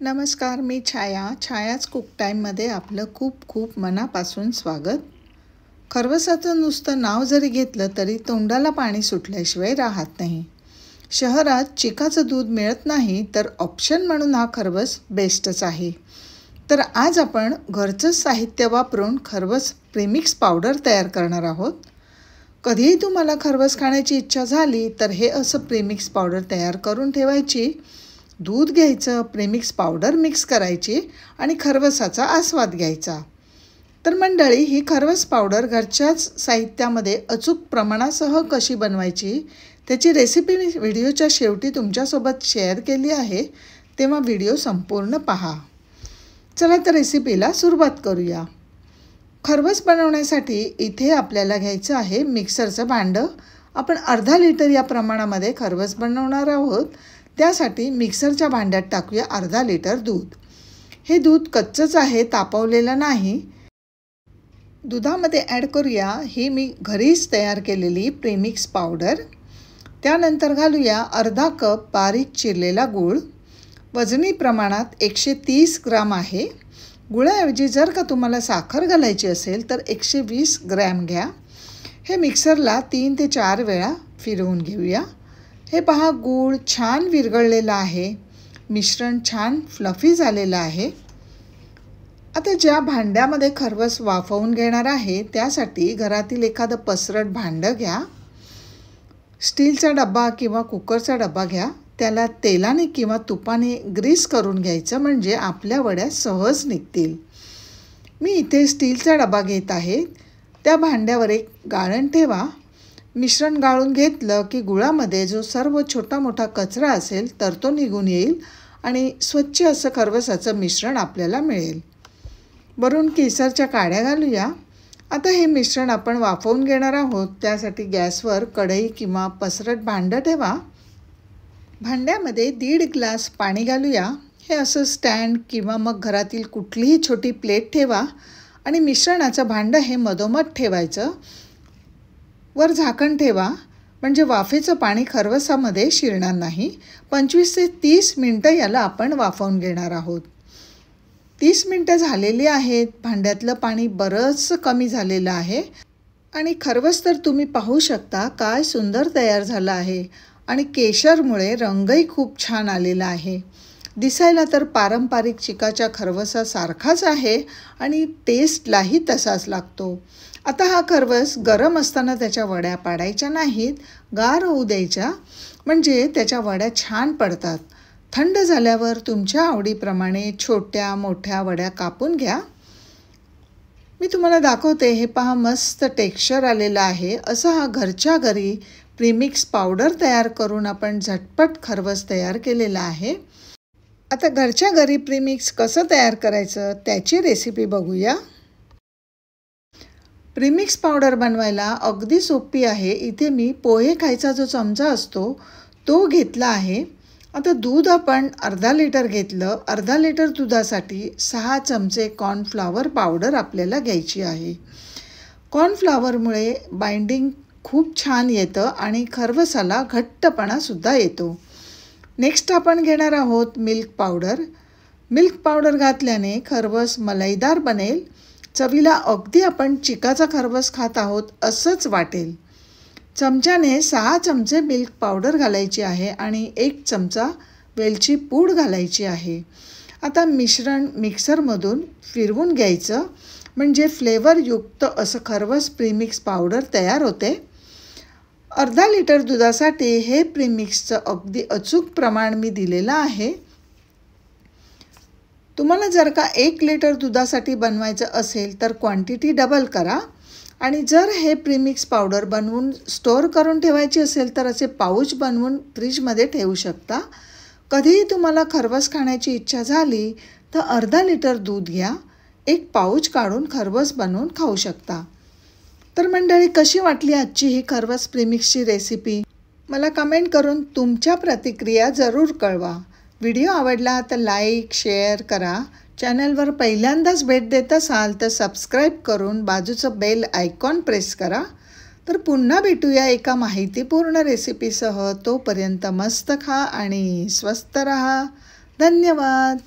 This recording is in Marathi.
नमस्कार, मी छायाच कुक टाईममध्ये आपलं खूप खूप मनापासून स्वागत. खरवसाचं नुसतं नाव जरी घेतलं तरी तोंडाला पाणी सुटल्याशिवाय राहत नाही. शहरात चिकाचं दूध मिळत नाही तर ऑप्शन म्हणून हा खरवस बेस्टच आहे. तर आज आपण घरचं साहित्य वापरून खरवस प्रीमिक्स पावडर तयार करणार आहोत. कधीही तुम्हाला खरवस खाण्याची इच्छा झाली तर हे असं प्रीमिक्स पावडर तयार करून ठेवायची. दूध घ्यायचं, प्रीमिक्स पावडर मिक्स करायची आणि खरवसाचा आस्वाद घ्यायचा. तर मंडळी, ही खरवस पावडर घरच्याच साहित्यामध्ये अचूक प्रमाणासह कशी बनवायची त्याची रेसिपी मी व्हिडिओच्या शेवटी तुमच्यासोबत शेअर केली आहे, तेव्हा व्हिडिओ संपूर्ण पहा. चला तर रेसिपीला सुरुवात करूया. खरवस बनवण्यासाठी इथे आपल्याला घ्यायचं आहे मिक्सरचं भांडं. आपण अर्धा लिटर या प्रमाणामध्ये खरवस बनवणार आहोत. त्यासाठी मिक्सरच्या भांड्यात टाकूया अर्धा लिटर दूध. हे दूध कच्चंच आहे, तापवलेलं नाही. दुधामध्ये ॲड करूया ही मी घरीच तयार केलेली प्रीमिक्स पावडर. त्यानंतर घालूया अर्धा कप बारीक चिरलेला गूळ. वजनी प्रमाणात 130 ग्राम आहे. गुळाऐवजी जर का तुम्हाला साखर घालायची असेल तर 120 ग्रॅम घ्या. हे मिक्सरला 3 ते 4 वेळा फिरवून घेऊया. हे पहा, गूळ छान विरघळलेला आहे. मिश्रण छान फ्लफी झालेलं आहे. आता ज्या भांड्यामध्ये खरवस वाफवून घेणार आहे त्यासाठी घरातील एखादं पसरट भांडं घ्या. स्टीलचा डबा किंवा कुकरचा डबा घ्या. त्याला तेलाने किंवा तुपाने ग्रीस करून घ्यायचं, म्हणजे आपल्या वड्या सहज निघतील. मी इथे स्टीलचा डबा घेत आहे. त्या भांड्यावर एक गाळण ठेवा. मिश्रण गाळून घेतलं की गुळामध्ये जो सर्व छोटा मोठा कचरा असेल तर तो निघून येईल आणि स्वच्छ असं खरवसाचं मिश्रण आपल्याला मिळेल. वरून केसरच्या काड्या घालूया. आता हे मिश्रण आपण वाफवून घेणार आहोत. त्यासाठी गॅसवर कढई किंवा पसरट भांडं ठेवा. भांड्यामध्ये 1.5 ग्लास पाणी घालूया. हे असं स्टँड किंवा मग घरातील कुठलीही छोटी प्लेट ठेवा आणि मिश्रणाचं भांडं हे मधोमध ठेवायचं. वर झाकण ठेवा, म्हणजे वाफेचं पाणी खरवसामध्ये शिरणार नाही. 25 ते 30 मिनटं याला आपण वाफवून घेणार आहोत. 30 मिनटं झालेली आहेत. भांड्यातलं पाणी बरंच कमी झालेलं आहे आणि खरवस तर तुम्ही पाहू शकता काय सुंदर तयार झालं आहे आणि केशरमुळे रंगही खूप छान आलेला आहे. दिसायला तर पारंपरिक चिकाच्या खरवसासारखाच आहे आणि टेस्टलाही तसाच लागतो. आता हा खरवस गरम असताना त्याच्या वड्या पाडायच्या नाहीत, गार होऊ द्यायच्या, म्हणजे त्याच्या वड्या छान पडतात. थंड झाल्यावर तुमच्या आवडीप्रमाणे छोट्या मोठ्या वड्या कापून घ्या. मी तुम्हाला दाखवते. हे पहा, मस्त टेक्स्चर आलेलं आहे. असा हा घरच्या घरी प्रीमिक्स पावडर तयार करून आपण झटपट खरवस तयार केलेला आहे. आता घरच्या घरी प्रीमिक्स कसं तयार करायचं त्याची रेसिपी बघूया. प्रीमिक्स पावडर बनवायला अगदी सोपी आहे. इथे मी पोहे खायचा जो चमचा असतो तो घेतला आहे. आता दूध आपण अर्धा लिटर घेतलं. अर्धा लिटर दुधासाठी 6 चमचे कॉर्नफ्लॉवर पावडर आपल्याला घ्यायची आहे. कॉर्नफ्लॉवरमुळे बाइंडिंग खूप छान येतं आणि खरवसाला घट्टपणासुद्धा येतो. नेक्स्ट आपण घेणार आहोत मिल्क पावडर. मिल्क पावडर घातल्याने खरवस मलईदार बनेल. चवीला अगदी आपण चिकाचा खरवस खात आहोत असंच वाटेल. चमच्याने 6 चमचे मिल्क पावडर घालायची आहे आणि 1 चमचा वेलची पूड घालायची आहे. आता मिश्रण मिक्सरमधून फिरवून घ्यायचं, म्हणजे फ्लेवरयुक्त असं खरवस प्रीमिक्स पावडर तयार होते. अर्धा लिटर दुधासाठी हे प्रीमिक्सचं अगदी अचूक प्रमाण मी दिलेलं आहे. तुम्हाला जर का 1 लिटर दुधासाठी बनवायचं असेल तर क्वांटिटी डबल करा. आणि जर हे प्रीमिक्स पावडर बनवून स्टोअर करून ठेवायची असेल तर असे पाऊच बनवून फ्रीजमध्ये ठेवू शकता. कधीही तुम्हाला खरवस खाण्याची इच्छा झाली तर अर्धा लिटर दूध घ्या. 1 पाऊच काढून खरवस बनवून खाऊ शकता. तर मंडळी, कशी वाटली आजची ही खरवस प्रीमिक्सची रेसिपी? मला कमेंट करून तुमच्या प्रतिक्रिया जरूर कळवा. व्हिडिओ आवडला तर लाईक शेअर करा. चॅनलवर पहिल्यांदाच भेट देत असाल तर सबस्क्राईब करून बाजूचं बेल आयकॉन प्रेस करा. तर पुन्हा भेटूया एका माहितीपूर्ण रेसिपीसह. तोपर्यंत मस्त खा आणि स्वस्त रहा. धन्यवाद.